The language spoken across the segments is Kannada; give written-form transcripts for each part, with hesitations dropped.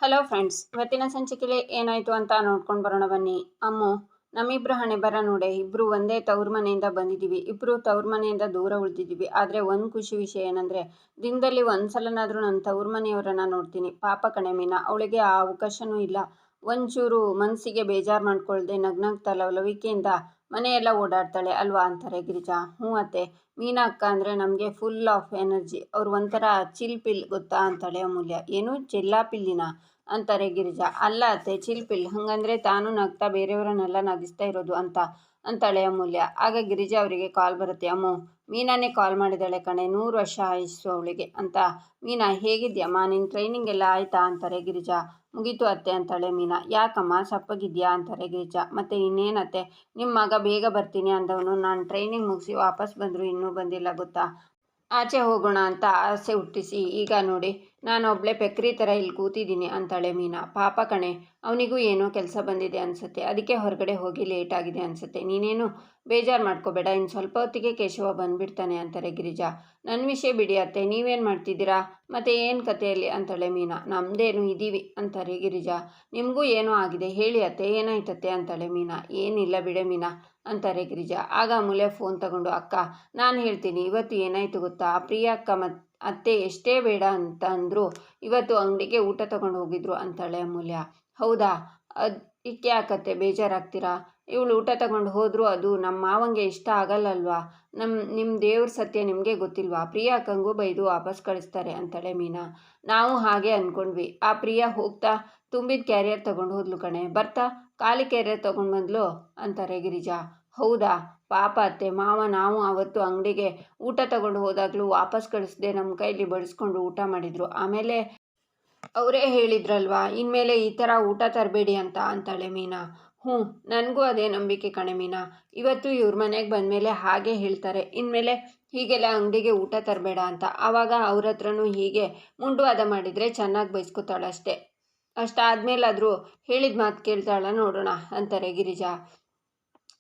ಹಲೋ ಫ್ರೆಂಡ್ಸ್, ಇವತ್ತಿನ ಸಂಚಿಕೆಯಲ್ಲಿ ಏನಾಯಿತು ಅಂತ ನೋಡ್ಕೊಂಡು ಬರೋಣ ಬನ್ನಿ. ಅಮ್ಮು, ನಮ್ಮಿಬ್ಬರ ಹಣೆ ಬರ ನೋಡೆ, ಇಬ್ಬರು ಒಂದೇ ತವ್ರ ಮನೆಯಿಂದ ಬಂದಿದ್ದೀವಿ, ಇಬ್ಬರು ತವ್ರ ಮನೆಯಿಂದ ದೂರ ಉಳಿದಿದ್ದೀವಿ. ಆದರೆ ಒಂದು ಖುಷಿ ವಿಷಯ ಏನಂದರೆ, ದಿನದಲ್ಲಿ ಒಂದು ಸಲನಾದರೂ ನನ್ನ ತವ್ರ ಮನೆಯವರನ್ನು ನೋಡ್ತೀನಿ. ಪಾಪ ಕಣೆ ಮೀನಾ, ಅವಳಿಗೆ ಆ ಅವಕಾಶನೂ ಇಲ್ಲ. ಒಂಚೂರು ಮನಸ್ಸಿಗೆ ಬೇಜಾರು ಮಾಡ್ಕೊಳ್ದೆ ನಗ್ನಗ್ತಾ ಲವಲವಿಕೆಯಿಂದ ಮನೆಯೆಲ್ಲ ಓಡಾಡ್ತಾಳೆ ಅಲ್ವಾ ಅಂತಾರೆ ಗಿರಿಜಾ. ಹ್ಞೂ ಅತ್ತೆ, ಮೀನಾ ಅಕ್ಕ ಅಂದರೆ ನಮಗೆ ಫುಲ್ ಆಫ್ ಎನರ್ಜಿ. ಅವ್ರು ಒಂಥರ ಚಿಲ್ ಪಿಲ್ ಗೊತ್ತಾ ಅಂತಾಳೆ ಅಮೂಲ್ಯ. ಏನು ಚೆಲ್ಲಾಪಿಲ್ಲಿನ ಅಂತಾರೆ ಗಿರಿಜಾ. ಅಲ್ಲ ಅತ್ತೆ, ಚಿಲ್ ಪಿಲ್, ಹಾಗಂದ್ರೆ ತಾನು ನಗ್ತಾ ಬೇರೆಯವರನ್ನೆಲ್ಲ ನಗಿಸ್ತಾ ಇರೋದು ಅಂತಾಳೆ ಅಮೂಲ್ಯ. ಆಗ ಗಿರಿಜಾ ಅವರಿಗೆ ಕಾಲ್ ಬರುತ್ತೆ. ಅಮ್ಮು, ಮೀನಾನೇ ಕಾಲ್ ಮಾಡಿದಾಳೆ ಕಣೆ, 100 ವರ್ಷ ಆಯುಸ್ಸು ಅವಳಿಗೆ ಅಂತ. ಮೀನಾ, ಹೇಗಿದ್ಯಮ್ಮ, ನಿನ್ನ ಟ್ರೈನಿಂಗ್ ಎಲ್ಲ ಆಯ್ತಾ ಅಂತಾರೆ ಗಿರಿಜಾ. ಮುಗೀತು ಅತ್ತೆ ಅಂತಾಳೆ ಮೀನಾ. ಯಾಕಮ್ಮ ಸಪ್ಪಗಿದ್ಯಾ ಅಂತಾರೆ ಗಿರಿಜಾ. ಮತ್ತೆ ಇನ್ನೇನತ್ತೆ, ನಿಮ್ಮ ಮಗ ಬೇಗ ಬರ್ತೀನಿ ಅಂದವನು ನಾನು ಟ್ರೈನಿಂಗ್ ಮುಗಿಸಿ ವಾಪಸ್ ಬಂದರೂ ಇನ್ನೂ ಬಂದಿಲ್ಲ ಗೊತ್ತಾ. ಆಚೆ ಹೋಗೋಣ ಅಂತ ಆಸೆ ಹುಟ್ಟಿಸಿ ಈಗ ನೋಡಿ ನಾನೊಬ್ಳೆ ಪೆಕ್ರಿ ಥರ ಇಲ್ಲಿ ಕೂತಿದ್ದೀನಿ ಅಂತಾಳೆ ಮೀನಾ. ಪಾಪ ಕಣೆ, ಅವನಿಗೂ ಏನೋ ಕೆಲಸ ಬಂದಿದೆ ಅನಿಸುತ್ತೆ, ಅದಕ್ಕೆ ಹೊರಗಡೆ ಹೋಗಿ ಲೇಟ್ ಆಗಿದೆ ಅನಿಸುತ್ತೆ. ನೀನೇನು ಬೇಜಾರು ಮಾಡ್ಕೋಬೇಡ, ಇನ್ನು ಸ್ವಲ್ಪ ಹೊತ್ತಿಗೆ ಕೇಶವ ಬಂದುಬಿಡ್ತಾನೆ ಅಂತಾರೆ ಗಿರಿಜಾ. ನನ್ನ ವಿಷಯ ಬಿಡಿ ಅತ್ತೆ, ನೀವೇನು ಮಾಡ್ತಿದ್ದೀರಾ, ಮತ್ತೆ ಏನು ಕಥೆಯಲ್ಲಿ ಅಂತಾಳೆ ಮೀನಾ. ನಮ್ಮದೇನು ಇದ್ದೀವಿ ಅಂತಾರೆ ಗಿರಿಜಾ. ನಿಮಗೂ ಏನೋ ಆಗಿದೆ ಹೇಳಿ ಅತ್ತೆ, ಏನಾಯ್ತತ್ತೆ ಅಂತಾಳೆ ಮೀನಾ. ಏನಿಲ್ಲ ಬಿಡೆ ಮೀನಾ ಅಂತಾರೆ ಗಿರಿಜಾ. ಆಗ ಅಮೂಲ್ಯ ಫೋನ್ ತಗೊಂಡು, ಅಕ್ಕ ನಾನು ಹೇಳ್ತೀನಿ, ಇವತ್ತು ಏನಾಯಿತು ಗೊತ್ತಾ, ಪ್ರಿಯಾ ಅಕ್ಕ ಅತ್ತೆ ಎಷ್ಟೇ ಬೇಡ ಅಂತ ಅಂದರೂ ಇವತ್ತು ಅಂಗಡಿಗೆ ಊಟ ತಗೊಂಡು ಹೋಗಿದ್ರು ಅಂತಾಳೆ ಅಮೂಲ್ಯ. ಹೌದಾ, ಇದಕ್ಕೆ ಯಾಕತ್ತೆ ಬೇಜಾರಾಗ್ತೀರಾ, ಇವಳು ಊಟ ತಗೊಂಡು ಹೋದರೂ ಅದು ನಮ್ಮ ಮಾವಂಗೆ ಇಷ್ಟ ಆಗಲ್ಲಲ್ವಾ, ನಿಮ್ಮ ದೇವ್ರ ಸತ್ಯ ನಿಮಗೆ ಗೊತ್ತಿಲ್ವಾ, ಪ್ರಿಯಾ ಅಕ್ಕಂಗೂ ಬೈದು ವಾಪಸ್ ಕಳಿಸ್ತಾರೆ ಅಂತಾಳೆ ಮೀನಾ. ನಾವು ಹಾಗೆ ಅಂದ್ಕೊಂಡ್ವಿ, ಆ ಪ್ರಿಯಾ ಹೋಗ್ತಾ ತುಂಬಿದ ಕ್ಯಾರಿಯರ್ ತಗೊಂಡು ಹೋದ್ಲು ಕಣೆ, ಬರ್ತಾ ಖಾಲಿ ಕ್ಯಾರಿಯರ್ ತಗೊಂಡು ಬಂದ್ಲು ಅಂತಾರೆ ಗಿರಿಜಾ. ಹೌದಾ, ಪಾಪ ಅತ್ತೆ, ಮಾವ ನಾವು ಅವತ್ತು ಅಂಗಡಿಗೆ ಊಟ ತಗೊಂಡು ಹೋದಾಗಲೂ ವಾಪಸ್ ಕಳಿಸ್ದೆ ನಮ್ಮ ಕೈಲಿ ಬಡಿಸ್ಕೊಂಡು ಊಟ ಮಾಡಿದರು. ಆಮೇಲೆ ಅವರೇ ಹೇಳಿದ್ರಲ್ವಾ, ಇನ್ಮೇಲೆ ಈ ಥರ ಊಟ ತರಬೇಡಿ ಅಂತ ಅಂತಾಳೆ ಮೀನಾ. ಹ್ಞೂ, ನನಗೂ ಅದೇ ನಂಬಿಕೆ ಕಣೆ ಮೀನಾ. ಇವತ್ತು ಇವ್ರ ಮನೆಗೆ ಬಂದಮೇಲೆ ಹಾಗೆ ಹೇಳ್ತಾರೆ, ಇನ್ಮೇಲೆ ಹೀಗೆಲ್ಲ ಅಂಗಡಿಗೆ ಊಟ ತರಬೇಡ ಅಂತ. ಆವಾಗ ಅವ್ರ ಹತ್ರನೂ ಹೀಗೆ ಮುಂಡುವಾದ ಮಾಡಿದರೆ ಚೆನ್ನಾಗಿ ಬೈಸ್ಕೊತಾಳಷ್ಟೇ. ಅಷ್ಟಾದ್ಮೇಲಾದರೂ ಹೇಳಿದ ಮಾತು ಕೇಳ್ತಾಳ ನೋಡೋಣ ಅಂತಾರೆ ಗಿರಿಜಾ.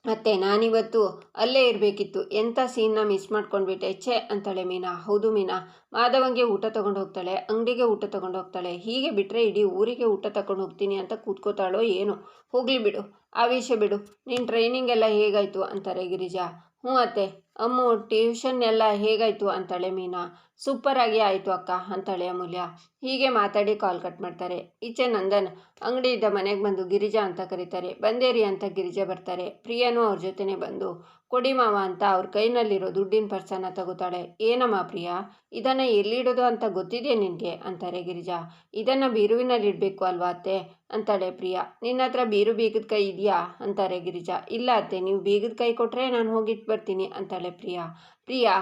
ಮತ್ತೆ ನಾನಿವತ್ತು ಅಲ್ಲೇ ಇರಬೇಕಿತ್ತು, ಎಂಥ ಸೀನ್ನ ಮಿಸ್ ಮಾಡ್ಕೊಂಡ್ಬಿಟ್ಟೆ ಛೇ ಅಂತಾಳೆ ಮೀನಾ. ಹೌದು ಮೀನಾ, ಮಾಧವಂಗೆ ಊಟ ತಗೊಂಡು ಹೋಗ್ತಾಳೆ, ಅಂಗಡಿಗೆ ಊಟ ತಗೊಂಡು ಹೋಗ್ತಾಳೆ, ಹೀಗೆ ಬಿಟ್ಟರೆ ಇಡೀ ಊರಿಗೆ ಊಟ ತಗೊಂಡು ಹೋಗ್ತೀನಿ ಅಂತ ಕೂತ್ಕೋತಾಳೋ ಏನೋ. ಹೋಗಲಿ ಬಿಡು, ಆ ವಿಷಯ ಬಿಡು, ನಿನ್ನ ಟ್ರೈನಿಂಗ್ ಎಲ್ಲ ಹೇಗಾಯಿತು ಅಂತಾರೆ ಗಿರಿಜಾ. ಹ್ಞೂ ಅತ್ತೆ, ಅಮ್ಮು ಟ್ಯೂಷನ್ ಎಲ್ಲ ಹೇಗಾಯಿತು ಅಂತಾಳೆ ಮೀನಾ. ಸೂಪರಾಗಿ ಆಯಿತು ಅಕ್ಕ ಅಂತಾಳೆ ಅಮೂಲ್ಯ. ಹೀಗೆ ಮಾತಾಡಿ ಕಾಲ್ ಕಟ್ ಮಾಡ್ತಾರೆ. ಈಚೆ ನಂದನ್ ಅಂಗಡಿಯಿಂದ ಮನೆಗೆ ಬಂದು ಗಿರಿಜಾ ಅಂತ ಕರೀತಾರೆ. ಬಂದೇರಿ ಅಂತ ಗಿರಿಜಾ ಬರ್ತಾರೆ. ಪ್ರಿಯನೂ ಅವ್ರ ಜೊತೆನೇ ಬಂದು ಕೊಡಿ ಮಾವ ಅಂತ ಅವ್ರ ಕೈನಲ್ಲಿರೋ ದುಡ್ಡಿನ ಪರ್ಸನ್ನು ತಗೋತಾಳೆ. ಏನಮ್ಮ ಪ್ರಿಯಾ, ಇದನ್ನು ಎಲ್ಲಿಡೋದು ಅಂತ ಗೊತ್ತಿದೆಯೇ ನಿನಗೆ ಅಂತಾರೆ ಗಿರಿಜಾ. ಇದನ್ನು ಬೀರುವಿನಲ್ಲಿ ಇಡಬೇಕು ಅಲ್ವಾ ಅತ್ತೆ ಅಂತಾಳೆ ಪ್ರಿಯಾ. ನಿನ್ನ ಹತ್ರ ಬೀಗದ ಕೈ ಇದೆಯಾ ಅಂತಾರೆ ಗಿರಿಜಾ. ಇಲ್ಲ ಅತ್ತೆ, ನೀವು ಬೀಗದ ಕೈ ಕೊಟ್ಟರೆ ನಾನು ಹೋಗಿಟ್ಟು ಬರ್ತೀನಿ ಅಂತಾಳೆ ಪ್ರಿಯಾ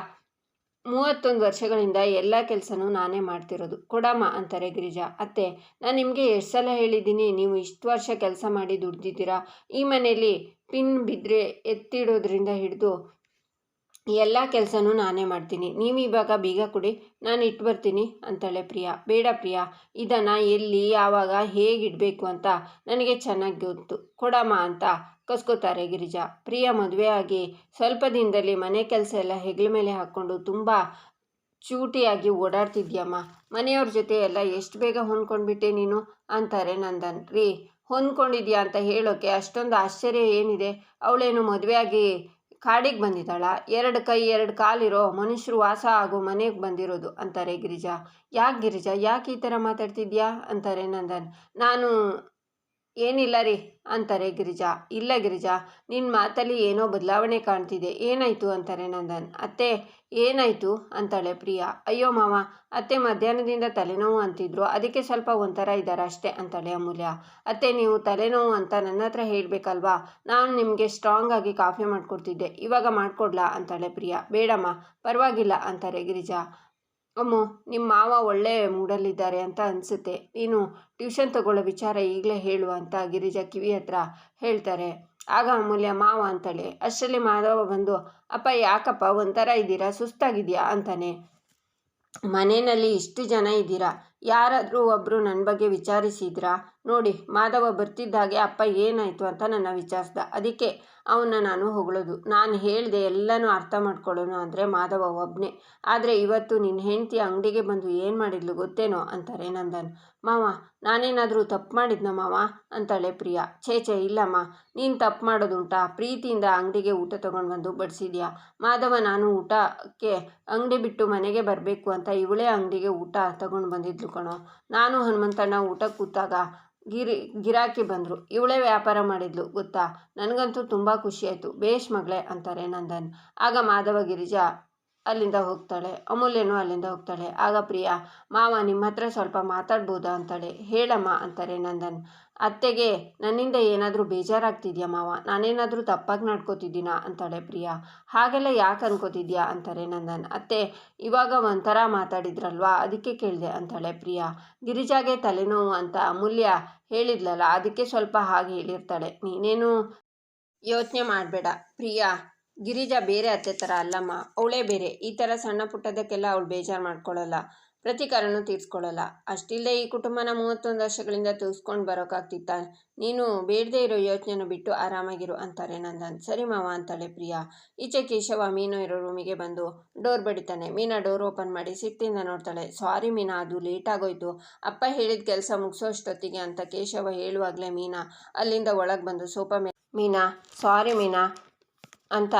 31 ವರ್ಷಗಳಿಂದ ಎಲ್ಲ ಕೆಲಸನೂ ನಾನೇ ಮಾಡ್ತಿರೋದು, ಕೊಡಮ್ಮ ಅಂತಾರೆ ಗಿರಿಜಾ. ಅತ್ತೆ, ನಾನು ನಿಮಗೆ ಎಷ್ಟು ಸಲ ಹೇಳಿದ್ದೀನಿ, ನೀವು ಇಷ್ಟು ವರ್ಷ ಕೆಲಸ ಮಾಡಿ ದುಡ್ದಿದ್ದೀರಾ, ಈ ಮನೆಯಲ್ಲಿ ಪಿನ್ ಬಿದ್ದರೆ ಎತ್ತಿಡೋದ್ರಿಂದ ಹಿಡಿದು ಎಲ್ಲ ಕೆಲಸನೂ ನಾನೇ ಮಾಡ್ತೀನಿ, ನೀವು ಇವಾಗ ಬೀಗ ಕೊಡಿ, ನಾನು ಇಟ್ಟು ಬರ್ತೀನಿ ಅಂತಾಳೆ ಪ್ರಿಯಾ. ಬೇಡ ಪ್ರಿಯಾ, ಇದನ್ನು ಎಲ್ಲಿ ಯಾವಾಗ ಹೇಗಿಡಬೇಕು ಅಂತ ನನಗೆ ಚೆನ್ನಾಗಿ ಗೊತ್ತು, ಕೊಡಮ್ಮ ಅಂತ ಕಸ್ಕೋತಾರೆ ಗಿರಿಜಾ. ಪ್ರಿಯಾ ಮದುವೆ ಆಗಿ ಸ್ವಲ್ಪ ದಿನದಲ್ಲಿ ಮನೆ ಕೆಲಸ ಎಲ್ಲ ಹೆಗಲ ಮೇಲೆ ಹಾಕ್ಕೊಂಡು ತುಂಬ ಚೂಟಿಯಾಗಿ ಓಡಾಡ್ತಿದ್ಯಮ್ಮ, ಮನೆಯವ್ರ ಜೊತೆ ಎಲ್ಲ ಎಷ್ಟು ಬೇಗ ಹೊಂದ್ಕೊಂಡ್ಬಿಟ್ಟೆ ನೀನು ಅಂತಾರೆ ನಂದನ್. ರೀ, ಹೊಂದ್ಕೊಂಡಿದ್ಯಾ ಅಂತ ಹೇಳೋಕ್ಕೆ ಅಷ್ಟೊಂದು ಆಶ್ಚರ್ಯ ಏನಿದೆ, ಅವಳೇನು ಮದುವೆಯಾಗಿ ಕಾಡಿಗೆ ಬಂದಿದ್ದಾಳ, 2 ಕೈ 2 ಕಾಲಿರೋ ಮನುಷ್ಯರು ವಾಸ ಆಗೋ ಮನೆಗೆ ಬಂದಿರೋದು ಅಂತಾರೆ ಗಿರಿಜಾ. ಯಾಕೆ ಗಿರಿಜಾ, ಯಾಕೆ ಈ ಥರ ಮಾತಾಡ್ತಿದ್ಯಾ ಅಂತಾರೆ ನಂದನ್. ನಾನು ಏನಿಲ್ಲ ರೀ ಅಂತಾರೆ ಗಿರಿಜಾ. ಇಲ್ಲ ಗಿರಿಜಾ, ನಿನ್ನ ಮಾತಲ್ಲಿ ಏನೋ ಬದಲಾವಣೆ ಕಾಣ್ತಿದೆ, ಏನಾಯಿತು ಅಂತಾರೆ ನಂದನ್. ಅತ್ತೆ ಏನಾಯಿತು ಅಂತಾಳೆ ಪ್ರಿಯಾ. ಅಯ್ಯೋ ಮಾವ, ಅತ್ತೆ ಮಧ್ಯಾಹ್ನದಿಂದ ತಲೆನೋವು ಅಂತಿದ್ರು, ಅದಕ್ಕೆ ಸ್ವಲ್ಪ ಒಂಥರ ಇದ್ದಾರೆ ಅಷ್ಟೇ ಅಂತಾಳೆ ಅಮೂಲ್ಯ. ಅತ್ತೆ, ನೀವು ತಲೆನೋವು ಅಂತ ನನ್ನ ಹತ್ರ ಹೇಳಬೇಕಲ್ವಾ, ನಾನು ನಿಮಗೆ ಸ್ಟ್ರಾಂಗ್ ಆಗಿ ಕಾಫಿ ಮಾಡಿಕೊಡ್ತಿದ್ದೆ, ಇವಾಗ ಮಾಡಿಕೊಡ್ಲಾ ಅಂತಾಳೆ ಪ್ರಿಯಾ. ಬೇಡಮ್ಮ ಪರವಾಗಿಲ್ಲ ಅಂತಾರೆ ಗಿರಿಜಾ. ಅಮ್ಮು, ನಿಮ್ಮ ಮಾವ ಒಳ್ಳೆ ಮೂಡಲ್ಲಿದ್ದಾರೆ ಅಂತ ಅನಿಸುತ್ತೆ, ನೀನು ಟ್ಯೂಷನ್ ತಗೊಳ್ಳೋ ವಿಚಾರ ಈಗಲೇ ಹೇಳು ಅಂತ ಗಿರಿಜಾ ಕಿವಿ ಹತ್ರ ಹೇಳ್ತಾರೆ. ಆಗ ಅಮೂಲ್ಯ ಮಾವ ಅಂತಾಳೆ. ಅಷ್ಟರಲ್ಲಿ ಮಾಧವ ಬಂದು, ಅಪ್ಪ ಯಾಕಪ್ಪ ಒಂಥರ ಇದ್ದೀರಾ, ಸುಸ್ತಾಗಿದೆಯಾ ಅಂತಾನೆ. ಮನೆಯಲ್ಲಿ ಇಷ್ಟು ಜನ ಇದ್ದೀರಾ, ಯಾರಾದರೂ ಒಬ್ಬರು ನನ್ನ ಬಗ್ಗೆ ವಿಚಾರಿಸಿದ್ರಾ, ನೋಡಿ ಮಾಧವ ಬರ್ತಿದ್ದಾಗೆ ಅಪ್ಪ ಏನಾಯಿತು ಅಂತ ನನ್ನ ವಿಚಾರಿಸ್ದ. ಅದಕ್ಕೆ ಅವನ್ನ ನಾನು ಹೊಗಳೋದು. ನಾನು ಹೇಳಿದೆ ಎಲ್ಲನೂ ಅರ್ಥ ಮಾಡ್ಕೊಳ್ಳೋನು ಅಂದರೆ ಮಾಧವ ಒಬ್ಬನೇ. ಆದರೆ ಇವತ್ತು ನಿನ್ನ ಹೆಂಡತಿ ಅಂಗಡಿಗೆ ಬಂದು ಏನು ಮಾಡಿದ್ಲು ಗೊತ್ತೇನೋ ಅಂತಾರೆ ನಂದನ್. ಮಾವ, ನಾನೇನಾದರೂ ತಪ್ಪು ಮಾಡಿದ್ನ ಮಾವ ಅಂತಾಳೆ ಪ್ರಿಯಾ. ಛೇ ಇಲ್ಲಮ್ಮ, ನೀನು ತಪ್ಪು ಮಾಡೋದುಂಟಾ? ಪ್ರೀತಿಯಿಂದ ಅಂಗಡಿಗೆ ಊಟ ತೊಗೊಂಡು ಬಂದು ಬಡಿಸಿದ್ಯಾ. ಮಾಧವ ನಾನು ಊಟಕ್ಕೆ ಅಂಗಡಿ ಬಿಟ್ಟು ಮನೆಗೆ ಬರಬೇಕು ಅಂತ ಇವಳೇ ಅಂಗಡಿಗೆ ಊಟ ತಗೊಂಡು ಬಂದಿದ್ಲು ಕಣೋ. ನಾನು ಹನುಮಂತಣ್ಣ ಊಟಕ್ಕೆ ಕೂತಾಗ ಗಿರಾಕಿ ಬಂದರು. ಇವಳೇ ವ್ಯಾಪಾರ ಮಾಡಿದ್ಲು ಗೊತ್ತಾ. ನನಗಂತೂ ತುಂಬ ಖುಷಿಯಾಯಿತು. ಬೇಷ್ ಮಗಳೇ ಅಂತಾರೆ ನಂದನ್. ಆಗ ಮಾಧವ ಗಿರಿಜಾ ಅಲ್ಲಿಂದ ಹೋಗ್ತಾಳೆ. ಅಮೂಲ್ಯನೂ ಅಲ್ಲಿಂದ ಹೋಗ್ತಾಳೆ. ಆಗ ಪ್ರಿಯಾ, ಮಾವ ನಿಮ್ಮ ಹತ್ರ ಸ್ವಲ್ಪ ಮಾತಾಡ್ಬೋದಾ ಅಂತಾಳೆ. ಹೇಳಮ್ಮ ಅಂತಾರೆ ನಂದನ್. ಅತ್ತೆಗೆ ನನ್ನಿಂದ ಏನಾದರೂ ಬೇಜಾರಾಗ್ತಿದ್ಯಾ ಮಾವ? ನಾನೇನಾದರೂ ತಪ್ಪಾಗಿ ನಡ್ಕೋತಿದ್ದೀನಾ ಅಂತಾಳೆ ಪ್ರಿಯಾ. ಹಾಗೆಲ್ಲ ಯಾಕೆ ಅನ್ಕೋತಿದ್ಯಾ ಅಂತಾರೆ ನಂದನ್. ಅತ್ತೆ ಇವಾಗ ಒಂಥರ ಮಾತಾಡಿದ್ರಲ್ವಾ, ಅದಕ್ಕೆ ಕೇಳಿದೆ ಅಂತಾಳೆ ಪ್ರಿಯಾ. ಗಿರಿಜಾಗೆ ತಲೆನೋವು ಅಂತ ಅಮೂಲ್ಯ ಹೇಳಿದ್ಲಲ್ಲ, ಅದಕ್ಕೆ ಸ್ವಲ್ಪ ಹಾಗೆ ಹೇಳಿರ್ತಾಳೆ. ನೀನೇನು ಯೋಚನೆ ಮಾಡಬೇಡ ಪ್ರಿಯಾ. ಗಿರಿಜಾ ಬೇರೆ ಅತ್ತೆ ಥರ ಅಲ್ಲಮ್ಮ, ಅವಳೇ ಬೇರೆ. ಈ ಥರ ಸಣ್ಣ ಪುಟ್ಟದಕ್ಕೆಲ್ಲ ಅವಳು ಬೇಜಾರು ಮಾಡ್ಕೊಳ್ಳಲ್ಲ, ಪ್ರತೀಕಾರನೂ ತೀರಿಸ್ಕೊಳ್ಳಲ್ಲ. ಅಷ್ಟಿಲ್ಲದೆ ಈ ಕುಟುಂಬನ 31 ವರ್ಷಗಳಿಂದ ತೂಸ್ಕೊಂಡು ಬರೋಕ್ಕಾಗ್ತಿತ್ತ? ನೀನು ಬೇಡದೇ ಇರೋ ಯೋಚನೆನ ಬಿಟ್ಟು ಆರಾಮಾಗಿರು ಅಂತಾರೆ ನಂದನ್. ಸರಿ ಮಾವ ಅಂತಾಳೆ ಪ್ರಿಯಾ. ಈಚೆ ಕೇಶವ ಮೀನು ಇರೋ ರೂಮಿಗೆ ಬಂದು ಡೋರ್ ಬಡಿತಾನೆ. ಮೀನಾ ಡೋರ್ ಓಪನ್ ಮಾಡಿ ಸಿಟ್ಟಿಂದ ನೋಡ್ತಾಳೆ. ಸಾರಿ ಮೀನಾ, ಅದು ಲೇಟಾಗೋಯ್ತು, ಅಪ್ಪ ಹೇಳಿದ ಕೆಲಸ ಮುಗಿಸೋಷ್ಟೊತ್ತಿಗೆ ಅಂತ ಕೇಶವ ಹೇಳುವಾಗಲೇ ಮೀನಾ ಅಲ್ಲಿಂದ ಒಳಗೆ ಬಂದು ಸೋಫಾ ಮೇಲೆ ಮೀನಾ ಸಾರಿ ಮೀನಾ ಅಂತ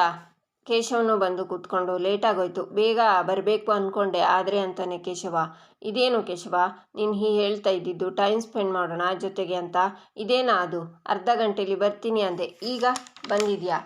ಕೇಶವನು ಬಂದು ಕೂತ್ಕೊಂಡು ಲೇಟಾಗೋಯ್ತು, ಬೇಗ ಬರಬೇಕು ಅಂದ್ಕೊಂಡೆ ಆದರೆ ಅಂತಾನೆ ಕೇಶವ. ಇದೇನು ಕೇಶವ ನೀನು ಹೇಳ್ತಾ ಇದ್ದಿದ್ದು ಟೈಮ್ ಸ್ಪೆಂಡ್ ಮಾಡೋಣ ಜೊತೆಗೆ ಅಂತ, ಇದೇನಾ ಅದು? ಅರ್ಧ ಗಂಟೆಲಿ ಬರ್ತೀನಿ ಅಂದೆ, ಈಗ ಬಂದಿದ್ಯಾ?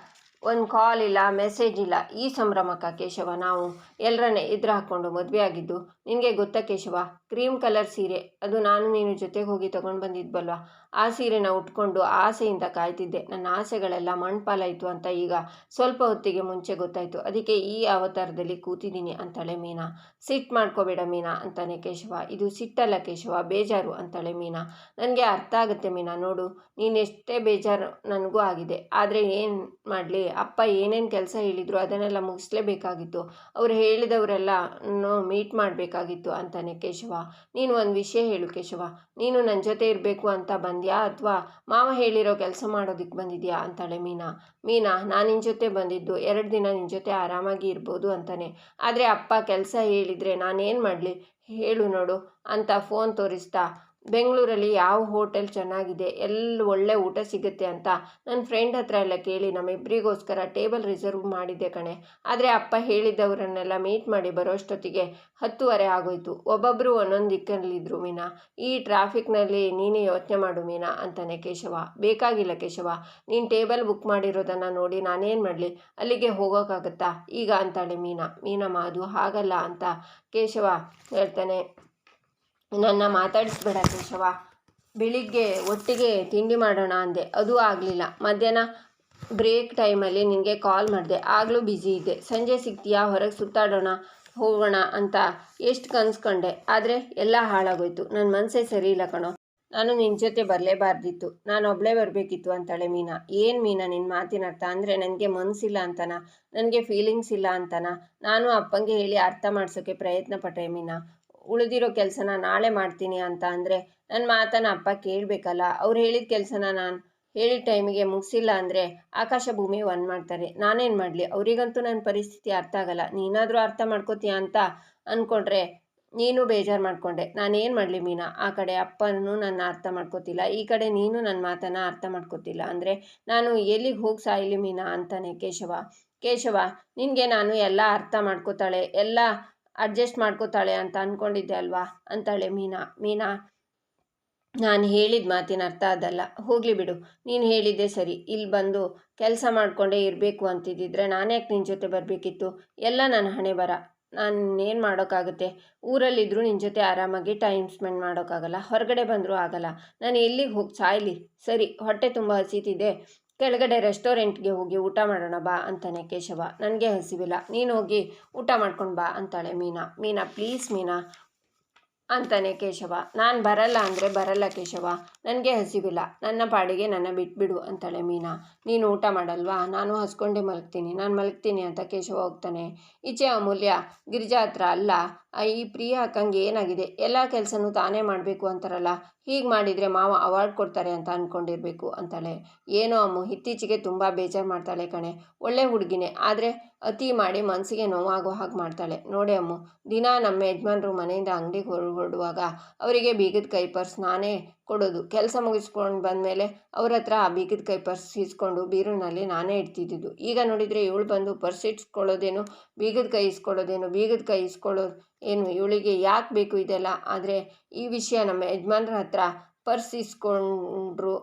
ಒಂದು ಕಾಲ್ ಇಲ್ಲ, ಮೆಸೇಜ್ ಇಲ್ಲ. ಈ ಸಂಭ್ರಮಕ್ಕ ಕೇಶವ ನಾವು ಎಲ್ಲರನ್ನೇ ಎದುರು ಹಾಕ್ಕೊಂಡು ಮದುವೆ ಆಗಿದ್ದು? ನಿನಗೆ ಗೊತ್ತಾ ಕೇಶವ, ಕ್ರೀಮ್ ಕಲರ್ ಸೀರೆ, ಅದು ನಾನು ನೀನು ಜೊತೆಗೆ ಹೋಗಿ ತೊಗೊಂಡು ಬಂದಿದ್ವಲ್ವ, ಆ ಸೀರೆನ ಉಟ್ಕೊಂಡು ಆಸೆಯಿಂದ ಕಾಯ್ತಿದ್ದೆ. ನನ್ನ ಆಸೆಗಳೆಲ್ಲ ಮಣ್ಪಾಲಾಯಿತು ಅಂತ ಈಗ ಸ್ವಲ್ಪ ಹೊತ್ತಿಗೆ ಮುಂಚೆ ಗೊತ್ತಾಯಿತು. ಅದಕ್ಕೆ ಈ ಅವತಾರದಲ್ಲಿ ಕೂತಿದ್ದೀನಿ ಅಂತಾಳೆ ಮೀನಾ. ಸಿಟ್ಟು ಮಾಡ್ಕೋಬೇಡ ಮೀನಾ ಅಂತಾನೆ ಕೇಶವ. ಇದು ಸಿಟ್ಟಲ್ಲ ಕೇಶವ, ಬೇಜಾರು ಅಂತಾಳೆ ಮೀನಾ. ನನಗೆ ಅರ್ಥ ಆಗುತ್ತೆ ಮೀನಾ, ನೋಡು ನೀನೆಷ್ಟೇ ಬೇಜಾರು ನನಗೂ ಆಗಿದೆ. ಆದರೆ ಏನು ಮಾಡಲಿ, ಅಪ್ಪ ಏನೇನು ಕೆಲಸ ಹೇಳಿದ್ರು ಅದನ್ನೆಲ್ಲ ಮುಗಿಸ್ಲೇಬೇಕಾಗಿತ್ತು. ಅವ್ರು ಹೇಳಿದವರೆಲ್ಲ ಮೀಟ್ ಮಾಡಬೇಕಾಗಿತ್ತು ಅಂತಾನೆ ಕೇಶವ. ನೀನು ಒಂದು ವಿಷಯ ಹೇಳು ಕೇಶವ, ನೀನು ನನ್ನ ಜೊತೆ ಇರಬೇಕು ಅಂತ ಬಂದ್ಯಾ ಅಥವಾ ಮಾವ ಹೇಳಿರೋ ಕೆಲಸ ಮಾಡೋದಕ್ಕೆ ಬಂದಿದ್ಯಾ ಅಂತಾಳೆ ಮೀನಾ. ನಾನು ನಿನ್ನ ಜೊತೆ ಬಂದಿದ್ದು 2 ದಿನ ನಿನ್ನ ಜೊತೆ ಆರಾಮಾಗಿ ಇರ್ಬೋದು ಅಂತಾನೆ. ಆದರೆ ಅಪ್ಪ ಕೆಲಸ ಹೇಳಿದರೆ ನಾನೇನು ಮಾಡಲಿ ಹೇಳು ನೋಡು ಅಂತ ಫೋನ್ ತೋರಿಸ್ತಾ ಬೆಂಗಳೂರಲ್ಲಿ ಯಾವ ಹೋಟೆಲ್ ಚೆನ್ನಾಗಿದೆ, ಎಲ್ಲಿ ಒಳ್ಳೆ ಊಟ ಸಿಗುತ್ತೆ ಅಂತ ನನ್ನ ಫ್ರೆಂಡ್ ಹತ್ರ ಎಲ್ಲ ಕೇಳಿ ನಮ್ಮಿಬ್ಬರಿಗೋಸ್ಕರ ಟೇಬಲ್ ರಿಸರ್ವ್ ಮಾಡಿದ್ದೆ ಕಣೆ. ಆದರೆ ಅಪ್ಪ ಹೇಳಿದವರನ್ನೆಲ್ಲ ಮೀಟ್ ಮಾಡಿ ಬರೋಷ್ಟೊತ್ತಿಗೆ 10:30 ಆಗೋಯ್ತು. ಒಬ್ಬೊಬ್ಬರು ಒಂದೊಂದು ದಿಕ್ಕಲ್ಲಿದ್ದರು ಮೀನಾ. ಈ ಟ್ರಾಫಿಕ್ನಲ್ಲಿ ನೀನೇ ಯೋಚನೆ ಮಾಡು ಮೀನಾ ಅಂತಾನೆ ಕೇಶವ. ಬೇಕಾಗಿಲ್ಲ ಕೇಶವ, ನೀನು ಟೇಬಲ್ ಬುಕ್ ಮಾಡಿರೋದನ್ನು ನೋಡಿ ನಾನೇನು ಮಾಡಲಿ, ಅಲ್ಲಿಗೆ ಹೋಗೋಕ್ಕಾಗತ್ತಾ ಈಗ ಅಂತಾಳೆ ಮೀನಮ್ಮ ಅದು ಹಾಗಲ್ಲ ಅಂತ ಕೇಶವ ಹೇಳ್ತಾನೆ. ನನ್ನ ಮಾತಾಡಿಸ್ಬೇಡ ಕೇಶವ, ಬೆಳಿಗ್ಗೆ ಒಟ್ಟಿಗೆ ತಿಂಡಿ ಮಾಡೋಣ ಅಂದೆ, ಅದೂ ಆಗಲಿಲ್ಲ. ಮಧ್ಯಾಹ್ನ ಬ್ರೇಕ್ ಟೈಮಲ್ಲಿ ನಿನಗೆ ಕಾಲ್ ಮಾಡಿದೆ, ಆಗಲೂ ಬ್ಯುಸಿ ಇದ್ದೆ. ಸಂಜೆ ಸಿಗ್ತೀಯಾ, ಹೊರಗೆ ಸುತ್ತಾಡೋಣ ಹೋಗೋಣ ಅಂತ ಎಷ್ಟು ಕನ್ಸ್ಕೊಂಡೆ, ಆದರೆ ಎಲ್ಲ ಹಾಳಾಗೋಯ್ತು. ನನ್ನ ಮನಸ್ಸೇ ಸರಿ ಇಲ್ಲ ಕಣೋ, ನಾನು ನಿನ್ನ ಜೊತೆ ಬರಲೇಬಾರ್ದಿತ್ತು, ನಾನು ಒಬ್ಬಳೇ ಬರಬೇಕಿತ್ತು ಅಂತಾಳೆ ಮೀನಾ. ಏನು ಮೀನಾ ನಿನ್ನ ಮಾತಿನ ಅರ್ಥ? ಅಂದರೆ ನನಗೆ ಮನಸ್ಸಿಲ್ಲ ಅಂತನ, ನನಗೆ ಫೀಲಿಂಗ್ಸ್ ಇಲ್ಲ ಅಂತನ? ನಾನು ಅಪ್ಪಂಗೆ ಹೇಳಿ ಅರ್ಥ ಮಾಡಿಸೋಕ್ಕೆ ಪ್ರಯತ್ನ ಪಟ್ಟೆ ಮೀನಾ. ಉಳಿದಿರೋ ಕೆಲಸನ ನಾಳೆ ಮಾಡ್ತೀನಿ ಅಂತ ಅಂದರೆ ನನ್ನ ಮಾತನ್ನು ಅಪ್ಪ ಕೇಳಬೇಕಲ್ಲ. ಅವ್ರು ಹೇಳಿದ ಕೆಲಸನ ನಾನು ಹೇಳಿದ ಟೈಮಿಗೆ ಮುಗಿಸಿಲ್ಲ ಅಂದರೆ ಆಕಾಶ ಭೂಮಿ ಒಂದು ಮಾಡ್ತಾರೆ. ನಾನೇನು ಮಾಡಲಿ? ಅವರಿಗಂತೂ ನನ್ನ ಪರಿಸ್ಥಿತಿ ಅರ್ಥ ಆಗಲ್ಲ. ನೀನಾದರೂ ಅರ್ಥ ಮಾಡ್ಕೋತೀಯ ಅಂತ ಅಂದ್ಕೊಂಡ್ರೆ ನೀನು ಬೇಜಾರು ಮಾಡಿಕೊಂಡೆ. ನಾನೇನು ಮಾಡಲಿ ಮೀನಾ? ಆ ಕಡೆ ಅಪ್ಪನೂ ನನ್ನ ಅರ್ಥ ಮಾಡ್ಕೋತಿಲ್ಲ, ಈ ಕಡೆ ನೀನು ನನ್ನ ಮಾತನ್ನು ಅರ್ಥ ಮಾಡ್ಕೋತಿಲ್ಲ ಅಂದರೆ ನಾನು ಎಲ್ಲಿಗೆ ಹೋಗಿ ಸಾಯಲಿ ಮೀನಾ ಅಂತಾನೆ ಕೇಶವ ನಿನಗೆ ನಾನು ಎಲ್ಲ ಅರ್ಥ ಮಾಡ್ಕೋತಾಳೆ, ಎಲ್ಲ ಅಡ್ಜಸ್ಟ್ ಮಾಡ್ಕೋತಾಳೆ ಅಂತ ಅಂದ್ಕೊಂಡಿದ್ದೆ ಅಲ್ವಾ ಅಂತಾಳೆ ಮೀನಾ. ನಾನು ಹೇಳಿದ ಮಾತಿನ ಅರ್ಥ ಅದಲ್ಲ. ಹೋಗಲಿ ಬಿಡು, ನೀನು ಹೇಳಿದ್ದೆ ಸರಿ. ಇಲ್ಲಿ ಬಂದು ಕೆಲಸ ಮಾಡಿಕೊಂಡೇ ಇರಬೇಕು ಅಂತಿದ್ದಿದ್ರೆ ನಾನ್ಯಾಕೆ ನಿನ್ನ ಜೊತೆ ಬರಬೇಕಿತ್ತು? ಎಲ್ಲ ನನ್ನ ಹಣೆ ಬರ. ನಾನು ಏನು ಮಾಡೋಕ್ಕಾಗುತ್ತೆ? ಊರಲ್ಲಿದ್ದರೂ ನಿನ್ನ ಜೊತೆ ಆರಾಮಾಗಿ ಟೈಮ್ ಸ್ಪೆಂಡ್ ಮಾಡೋಕ್ಕಾಗಲ್ಲ, ಹೊರಗಡೆ ಬಂದರೂ ಆಗಲ್ಲ. ನಾನು ಎಲ್ಲಿಗೆ ಹೋಗಿ ಸಾಯಲಿ? ಸರಿ, ಹೊಟ್ಟೆ ತುಂಬ ಹಸಿತಿದೆ, ಕೆಳಗಡೆ ರೆಸ್ಟೋರೆಂಟ್ಗೆ ಹೋಗಿ ಊಟ ಮಾಡೋಣ ಬಾ ಅಂತಾನೆ ಕೇಶವ. ನನಗೆ ಹಸಿವಿಲ್ಲ, ನೀನು ಹೋಗಿ ಊಟ ಮಾಡ್ಕೊಂಡು ಬಾ ಅಂತಾಳೆ ಮೀನಾ ಪ್ಲೀಸ್ ಮೀನಾ ಅಂತಾನೆ ಕೇಶವ. ನಾನು ಬರಲ್ಲ ಅಂದರೆ ಬರಲ್ಲ ಕೇಶವ, ನನಗೆ ಹಸಿವಿಲ್ಲ, ನನ್ನ ಪಾಡಿಗೆ ನನ್ನ ಬಿಟ್ಬಿಡು ಅಂತಾಳೆ ಮೀನಾ. ನೀನು ಊಟ ಮಾಡಲ್ವಾ? ನಾನು ಹಸ್ಕೊಂಡೇ ಮಲಗ್ತೀನಿ, ನಾನು ಮಲಗ್ತೀನಿ ಅಂತ ಕೇಶವ ಹೋಗ್ತಾನೆ. ಈಚೆ ಅಮೂಲ್ಯ ಗಿರಿಜಾ ಹತ್ರ, ಅಲ್ಲ ಈ ಪ್ರಿಯಾ ಅಕ್ಕಂಗೆ ಏನಾಗಿದೆ, ಎಲ್ಲ ಕೆಲಸನೂ ತಾನೇ ಮಾಡಬೇಕು ಅಂತಾರಲ್ಲ, ಹೀಗೆ ಮಾಡಿದರೆ ಮಾವ ಅವಾರ್ಡ್ ಕೊಡ್ತಾರೆ ಅಂತ ಅಂದ್ಕೊಂಡಿರ್ಬೇಕು ಅಂತಾಳೆ. ಏನೋ ಅಮ್ಮು ಇತ್ತೀಚೆಗೆ ತುಂಬ ಬೇಜಾರು ಮಾಡ್ತಾಳೆ ಕಣೆ. ಒಳ್ಳೆ ಹುಡುಗಿನೇ, ಆದರೆ ಅತಿ ಮಾಡಿ ಮನಸ್ಸಿಗೆ ನೋವಾಗೋ ಹಾಗೆ ಮಾಡ್ತಾಳೆ. ನೋಡಿ ಅಮ್ಮು, ದಿನ ನಮ್ಮ ಯಜಮಾನ್ರು ಮನೆಯಿಂದ ಅಂಗಡಿಗೆ ಹೊರಡುವಾಗ ಅವರಿಗೆ ಬೀಗದ ಕೈ ಪರ್ಸ್ ನಾನೇ ಕೊಡೋದು. ಕೆಲಸ ಮುಗಿಸ್ಕೊಂಡು ಬಂದಮೇಲೆ ಅವ್ರ ಹತ್ರ ಆ ಬೀಗದ ಕೈ ಪರ್ಸ್ ಇಸ್ಕೊಂಡು ಬೀರುನಲ್ಲಿ ನಾನೇ ಇಡ್ತಿದ್ದು. ಈಗ ನೋಡಿದರೆ ಇವಳು ಬಂದು ಪರ್ಸ್ ಇಸ್ಕೊಳ್ಳೋದೇನು, ಬೀಗದ ಕೈ ಇಸ್ಕೊಳ್ಳೋದೇನು, ಬೀಗದ ಕೈ ಇಸ್ಕೊಳ್ಳೋದು ಏನು, ಇವಳಿಗೆ ಯಾಕೆ ಬೇಕು ಇದೆಲ್ಲ? ಆದರೆ ಈ ವಿಷಯ ನಮ್ಮ ಯಜಮಾನ್ರ ಹತ್ರ ಪರ್ಸ್ ಇಸ್ಕೊಂಡ್ರು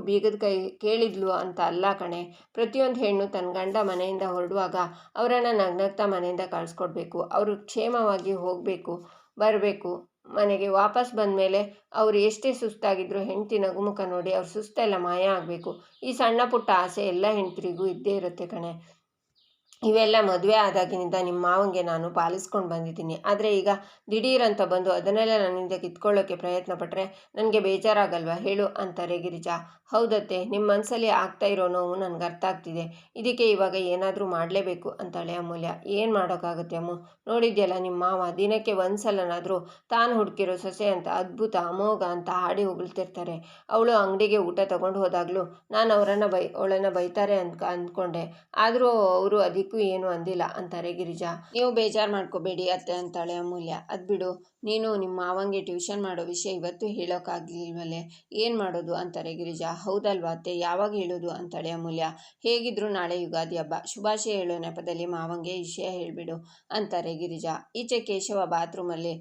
ಬೀಗದ ಕೈ ಕೇಳಿದ್ಲು ಅಂತ ಅಲ್ಲ ಕಣೆ. ಪ್ರತಿಯೊಂದು ಹೆಣ್ಣು ತನ್ನ ಗಂಡ ಮನೆಯಿಂದ ಹೊರಡುವಾಗ ಅವರನ್ನು ನಗ್ನಗ್ತಾ ಮನೆಯಿಂದ ಕಳಿಸ್ಕೊಡ್ಬೇಕು. ಅವರು ಕ್ಷೇಮವಾಗಿ ಹೋಗಬೇಕು, ಬರಬೇಕು. ಮನೆಗೆ ವಾಪಸ್ ಬಂದಮೇಲೆ ಅವರು ಎಷ್ಟೇ ಸುಸ್ತಾಗಿದ್ರು ಹೆಂಡತಿ ನಗುಮುಖ ನೋಡಿ ಅವ್ರ ಸುಸ್ತೆಲ್ಲ ಮಾಯ ಆಗಬೇಕು. ಈ ಸಣ್ಣ ಪುಟ್ಟ ಆಸೆ ಎಲ್ಲ ಹೆಂಡತಿರಿಗೂ ಇದ್ದೇ ಇರುತ್ತೆ ಕಣೆ. ಇವೆಲ್ಲ ಮದುವೆ ಆದಾಗಿನಿಂದ ನಿಮ್ಮ ಮಾವಂಗೆ ನಾನು ಪಾಲಿಸ್ಕೊಂಡು ಬಂದಿದ್ದೀನಿ. ಆದರೆ ಈಗ ದಿಢೀರಂತ ಬಂದು ಅದನ್ನೆಲ್ಲ ನನ್ನಿಂದ ಕಿತ್ಕೊಳ್ಳೋಕ್ಕೆ ಪ್ರಯತ್ನ ಪಟ್ಟರೆ ನನಗೆ ಬೇಜಾರಾಗಲ್ವಾ ಹೇಳು ಅಂತಾರೆ ಗಿರಿಜಾ. ಹೌದತ್ತೆ, ನಿಮ್ಮ ಮನಸ್ಸಲ್ಲಿ ಆಗ್ತಾ ಇರೋ ನೋವು ನನಗೆ ಅರ್ಥ ಆಗ್ತಿದೆ. ಇದಕ್ಕೆ ಇವಾಗ ಏನಾದರೂ ಮಾಡಲೇಬೇಕು ಅಂತಾಳೆ ಅಮೂಲ್ಯ. ಏನು ಮಾಡೋಕ್ಕಾಗುತ್ತೆ ಅಮ್ಮು, ನೋಡಿದ್ಯಲ್ಲ ನಿಮ್ಮ ಮಾವ ದಿನಕ್ಕೆ ಒಂದು ಸಲನಾದರೂ ತಾನು ಹುಡುಕಿರೋ ಸೊಸೆ ಅಂತ ಅದ್ಭುತ ಅಮೋಘ ಅಂತ ಹಾಡಿ ಹೊಗಳ್ತಿರ್ತಾರೆ. ಅವಳು ಅಂಗಡಿಗೆ ಊಟ ತಗೊಂಡು ಹೋದಾಗಲೂ ನಾನು ಅವಳನ್ನು ಬೈತಾರೆ ಅಂದ್ಕೊಂಡೆ. ಆದರೂ ಅವರು ಅದಕ್ಕೂ ಏನು ಅಂದಿಲ್ಲ ಅಂತಾರೆ ಗಿರಿಜಾ. ನೀವು ಬೇಜಾರು ಮಾಡ್ಕೋಬೇಡಿ ಅತ್ತೆ ಅಂತಾಳೆ ಅಮೂಲ್ಯ. ಅದು ಬಿಡು, ನೀನು ನಿಮ್ಮ ಮಾವಂಗೆ ಟ್ಯೂಷನ್ ಮಾಡೋ ವಿಷಯ ಇವತ್ತು ಹೇಳೋಕ್ಕಾಗಲಿಲ್ವಲ್ಲೇ, ಏನು ಮಾಡೋದು ಅಂತಾರೆ ಗಿರಿಜಾ. ಹೌದಲ್ವಾ ಅತ್ತೆ, ಯಾವಾಗ ಹೇಳೋದು ಅಂತಾಳೆ ಅಮೂಲ್ಯ. ಹೇಗಿದ್ರು ನಾಳೆ ಯುಗಾದಿ ಹಬ್ಬ, ಶುಭಾಶಯ ಹೇಳೋ ನೆಪದಲ್ಲಿ ಮಾವಂಗೆ ವಿಷಯ ಹೇಳಿಬಿಡು ಅಂತಾರೆ ಗಿರಿಜಾ. ಈಚೆ ಕೇಶವ ಬಾತ್ರೂಮಲ್ಲಿ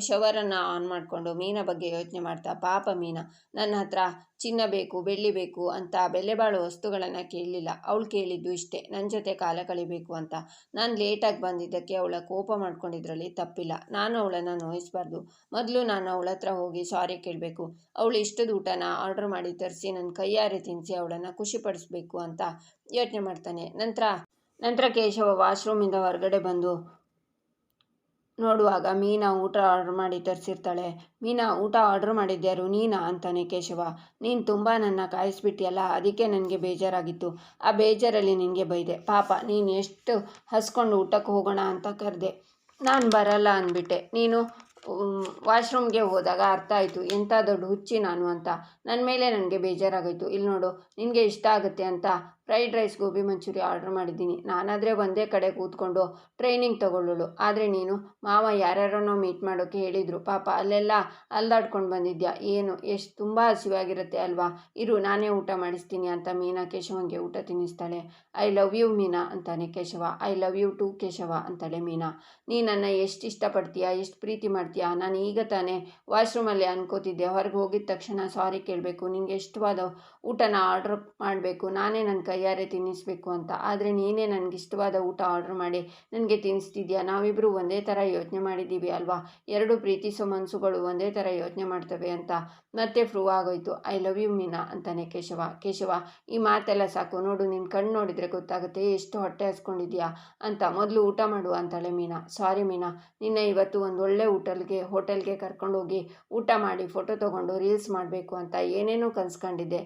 ಶವರನ್ನು ಆನ್ ಮಾಡಿಕೊಂಡು ಮೀನಾ ಬಗ್ಗೆ ಯೋಚನೆ ಮಾಡ್ತಾ, ಪಾಪ ಮೀನಾ ನನ್ನ ಹತ್ರ ಚಿನ್ನ ಬೇಕು, ಬೆಳ್ಳಿ ಬೇಕು ಅಂತ ಬೆಲೆ ಬಾಳೋ ವಸ್ತುಗಳನ್ನು ಕೇಳಲಿಲ್ಲ. ಅವಳು ಕೇಳಿದ್ದು ಇಷ್ಟೇ, ನನ್ನ ಜೊತೆ ಕಾಲ ಕಳಿಬೇಕು ಅಂತ. ನಾನು ಲೇಟಾಗಿ ಬಂದಿದ್ದಕ್ಕೆ ಅವಳ ಕೋಪ ಮಾಡ್ಕೊಂಡಿದ್ರಲ್ಲಿ ತಪ್ಪಿಲ್ಲ. ನಾನು ಅವಳನ್ನು ನೋಯಿಸಬಾರ್ದು. ಮೊದಲು ನಾನು ಅವಳ ಹತ್ರ ಹೋಗಿ ಸಾರಿ ಕೇಳಬೇಕು. ಅವಳು ಇಷ್ಟದ ಊಟನ ಆರ್ಡರ್ ಮಾಡಿ ತರಿಸಿ ನನ್ನ ಕೈಯಾರೆ ತಿನ್ನಿಸಿ ಅವಳನ್ನು ಖುಷಿಪಡಿಸ್ಬೇಕು ಅಂತ ಯೋಚನೆ ಮಾಡ್ತಾನೆ. ನಂತರ ಕೇಶವ ವಾಶ್ರೂಮಿಂದ ಹೊರಗಡೆ ಬಂದು ನೋಡುವಾಗ ಮೀನಾ ಊಟ ಆರ್ಡ್ರ್ ಮಾಡಿ ತರಿಸಿರ್ತಾಳೆ. ಮೀನಾ, ಊಟ ಆರ್ಡ್ರ್ ಮಾಡಿದ್ಯಾರು ನೀನಾ ಅಂತಾನೆ ಕೇಶವ. ನೀನು ತುಂಬ ನನ್ನ ಕಾಯಿಸ್ಬಿಟ್ಟಿಯಲ್ಲ, ಅದಕ್ಕೆ ನನಗೆ ಬೇಜಾರಾಗಿತ್ತು. ಆ ಬೇಜಾರಲ್ಲಿ ನಿನಗೆ ಬೈದೆ. ಪಾಪ ನೀನು ಎಷ್ಟು ಹಸ್ಕೊಂಡು ಊಟಕ್ಕೆ ಹೋಗೋಣ ಅಂತ ಕರೆದೆ, ನಾನು ಬರಲ್ಲ ಅಂದ್ಬಿಟ್ಟೆ. ನೀನು ವಾಶ್ರೂಮ್ಗೆ ಹೋದಾಗ ಅರ್ಥ ಆಯಿತು ಎಂಥ ದೊಡ್ಡ ಹುಚ್ಚಿ ನಾನು ಅಂತ. ನನ್ನ ಮೇಲೆ ನನಗೆ ಬೇಜಾರಾಗೋಯ್ತು. ಇಲ್ಲಿ ನೋಡು, ನಿನಗೆ ಇಷ್ಟ ಆಗುತ್ತೆ ಅಂತ fried rice, gobi manchurian order ಮಾಡಿದ್ದೀನಿ. ನಾನಾದರೆ ಒಂದೇ ಕಡೆ ಕೂತ್ಕೊಂಡು ಟ್ರೈನಿಂಗ್ ತಗೊಳ್ಳೋಳು. ಆದರೆ ನೀನು ಮಾವ ಯಾರ್ಯಾರನ್ನೋ ಮೀಟ್ ಮಾಡೋಕ್ಕೆ ಹೇಳಿದರು. ಪಾಪ ಅಲ್ಲೆಲ್ಲ ಅಲ್ದಾಡ್ಕೊಂಡು ಬಂದಿದ್ಯಾ. ಏನು ಎಷ್ಟು ತುಂಬ ಹಸಿವಾಗಿರುತ್ತೆ ಅಲ್ವಾ, ಇರು ನಾನೇ ಊಟ ಮಾಡಿಸ್ತೀನಿ ಅಂತ ಮೀನಾ ಕೇಶವಂಗೆ ಊಟ ತಿನ್ನಿಸ್ತಾಳೆ. ಐ ಲವ್ ಯು ಮೀನಾ ಅಂತಾನೆ Keshava. I love you too Keshava ಅಂತಾಳೆ ಮೀನಾ. ನೀ ನನ್ನ ಎಷ್ಟು ಇಷ್ಟಪಡ್ತೀಯಾ, ಎಷ್ಟು ಪ್ರೀತಿ ಮಾಡ್ತೀಯಾ. ನಾನು ಈಗ ತಾನೇ ವಾಶ್ರೂಮಲ್ಲಿ ಅನ್ಕೋತಿದ್ದೆ, ಹೊರಗೆ ಹೋಗಿದ ತಕ್ಷಣ ಸಾರಿ ಕೇಳಬೇಕು, ನಿನಗೆ ಇಷ್ಟವಾದ ಊಟನ ಆರ್ಡ್ರ್ ಮಾಡಬೇಕು, ನಾನೇ ನನ್ನ ಕೈಯಾರೆ ತಿನ್ನಿಸ್ಬೇಕು ಅಂತ. ಆದರೆ ನೀನೇ ನನಗಿಷ್ಟವಾದ ಊಟ ಆರ್ಡ್ರ್ ಮಾಡಿ ನನಗೆ ತಿನ್ನಿಸ್ತಿದ್ಯಾ. ನಾವಿಬ್ಬರು ಒಂದೇ ಥರ ಯೋಚನೆ ಮಾಡಿದ್ದೀವಿ ಅಲ್ವಾ, ಎರಡು ಪ್ರೀತಿಸೋ ಮನಸ್ಸುಗಳು ಒಂದೇ ಥರ ಯೋಚನೆ ಮಾಡ್ತವೆ ಅಂತ ಮತ್ತೆ ಪ್ರೂವ್ ಆಗೋಯ್ತು. ಐ ಲವ್ ಯು ಮೀನಾ ಅಂತಾನೆ ಕೇಶವ. ಈ ಮಾತೆಲ್ಲ ಸಾಕು, ನೋಡು ನಿನ್ನ ಕಣ್ಣು ನೋಡಿದರೆ ಗೊತ್ತಾಗುತ್ತೆ ಎಷ್ಟು ಹೊಟ್ಟೆ ಹಸ್ಕೊಂಡಿದ್ಯಾ ಅಂತ. ಮೊದಲು ಊಟ ಮಾಡು ಅಂತಾಳೆ ಮೀನಾ. ಸಾರಿ ಮೀನಾ, ನಿನ್ನ ಇವತ್ತು ಒಂದು ಒಳ್ಳೆ ಹೋಟೆಲ್ಗೆ ಕರ್ಕೊಂಡೋಗಿ ಊಟ ಮಾಡಿ ಫೋಟೋ ತೊಗೊಂಡು ರೀಲ್ಸ್ ಮಾಡಬೇಕು ಅಂತ ಏನೇನೋ ಕನ್ಸ್ಕೊಂಡಿದ್ದೆ,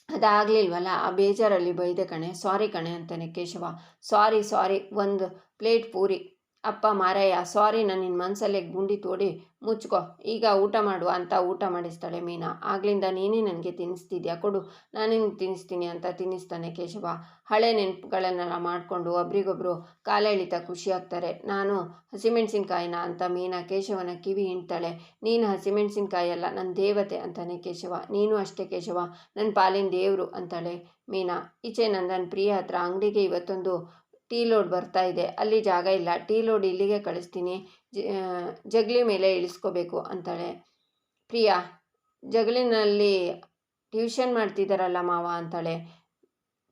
ಅದಾಗಲಿಲ್ವಲ್ಲ, ಆ ಬೇಜಾರಲ್ಲಿ ಬೈದೆ ಕಣೆ, ಸಾರಿ ಕಣೆ ಅಂತಾನೆ ಕೇಶವ. ಸಾರಿ, ಒಂದು ಪ್ಲೇಟ್ ಪೂರಿ. ಅಪ್ಪ ಮಾರಯ್ಯ, ಸಾರಿ, ನಾನು ನಿನ್ನ ಮನಸ್ಸಲ್ಲೇ ಗುಂಡಿ ತೋಡಿ ಮುಚ್ಕೋ, ಈಗ ಊಟ ಮಾಡುವ ಅಂತ ಊಟ ಮಾಡಿಸ್ತಾಳೆ ಮೀನಾ. ಆಗ್ಲಿಂದ ನೀನೇ ನನಗೆ ತಿನ್ನಿಸ್ತಿದ್ಯಾ, ಕೊಡು ನಾನೇ ತಿನ್ನಿಸ್ತೀನಿ ಅಂತ ತಿನ್ನಿಸ್ತಾನೆ ಕೇಶವ. ಹಳೆ ನೆನಪುಗಳನ್ನೆಲ್ಲ ಮಾಡಿಕೊಂಡು ಒಬ್ರಿಗೊಬ್ರು ಕಾಲ ಎಳಿತಾ ಖುಷಿಯಾಗ್ತಾರೆ. ನಾನು ಹಸಿಮೆಣಸಿನ್ಕಾಯಿನ ಅಂತ ಮೀನಾ ಕೇಶವನ ಕಿವಿ ಹಿಂಡ್ತಾಳೆ. ನೀನು ಹಸಿಮೆಣಸಿನ್ಕಾಯಿ ಅಲ್ಲ, ನನ್ನ ದೇವತೆ ಅಂತಾನೆ ಕೇಶವ. ನೀನು ಅಷ್ಟೇ ಕೇಶವ, ನನ್ನ ಪಾಲಿನ ದೇವರು ಅಂತಾಳೆ ಮೀನಾ. ಈಚೆ ನಂದನ್ ಪ್ರಿಯ ಹತ್ರ, ಅಂಗಡಿಗೆ ಇವತ್ತೊಂದು ಟೀ ಲೋಡ್ ಬರ್ತಾ ಇದೆ, ಅಲ್ಲಿ ಜಾಗ ಇಲ್ಲ, ಟೀ ಲೋಡ್ ಇಲ್ಲಿಗೆ ಕಳಿಸ್ತೀನಿ, ಜಗಲಿ ಮೇಲೆ ಇಳಿಸ್ಕೋಬೇಕು ಅಂತಾಳೆ ಪ್ರಿಯಾ. ಜಗಲಿನಲ್ಲಿ ಟ್ಯೂಷನ್ ಮಾಡ್ತಿದ್ದಾರಲ್ಲ ಮಾವ ಅಂತಾಳೆ.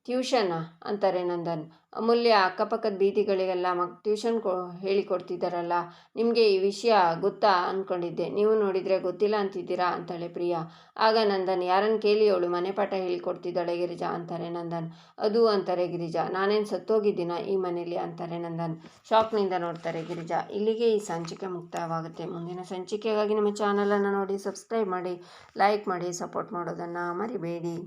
ಟ್ಯೂಷನ್ ಅಂತಾರೆ ನಂದನ್. ಅಮೂಲ್ಯ ಅಕ್ಕಪಕ್ಕದ ಬೀದಿಗಳಿಗೆಲ್ಲ ಟ್ಯೂಷನ್ ಹೇಳಿಕೊಡ್ತಿದ್ದಾರಲ್ಲ, ನಿಮಗೆ ಈ ವಿಷಯ ಗೊತ್ತಾ ಅಂದ್ಕೊಂಡಿದ್ದೆ, ನೀವು ನೋಡಿದರೆ ಗೊತ್ತಿಲ್ಲ ಅಂತಿದ್ದೀರಾ ಅಂತಾಳೆ ಪ್ರಿಯಾ. ಆಗ ನಂದನ್, ಯಾರನ್ನು ಕೇಳಿ ಅವಳು ಮನೆ ಪಾಠ ಹೇಳಿಕೊಡ್ತಿದ್ದಾಳೆ ಗಿರಿಜಾ ಅಂತಾರೆ ನಂದನ್. ಅದು ಅಂತಾರೆ ಗಿರಿಜಾ, ನಾನೇನು ಸತ್ತೋಗಿದ್ದೀನ ಈ ಮನೇಲಿ ಅಂತಾರೆ ನಂದನ್. ಶಾಕ್ನಿಂದ ನೋಡ್ತಾರೆ ಗಿರಿಜಾ. ಇಲ್ಲಿಗೆ ಈ ಸಂಚಿಕೆ ಮುಕ್ತಾಯವಾಗುತ್ತೆ. ಮುಂದಿನ ಸಂಚಿಕೆಗಾಗಿ ನಮ್ಮ ಚಾನಲನ್ನು ನೋಡಿ ಸಬ್ಸ್ಕ್ರೈಬ್ ಮಾಡಿ, ಲೈಕ್ ಮಾಡಿ, ಸಪೋರ್ಟ್ ಮಾಡೋದನ್ನು ಮರಿಬೇಡಿ.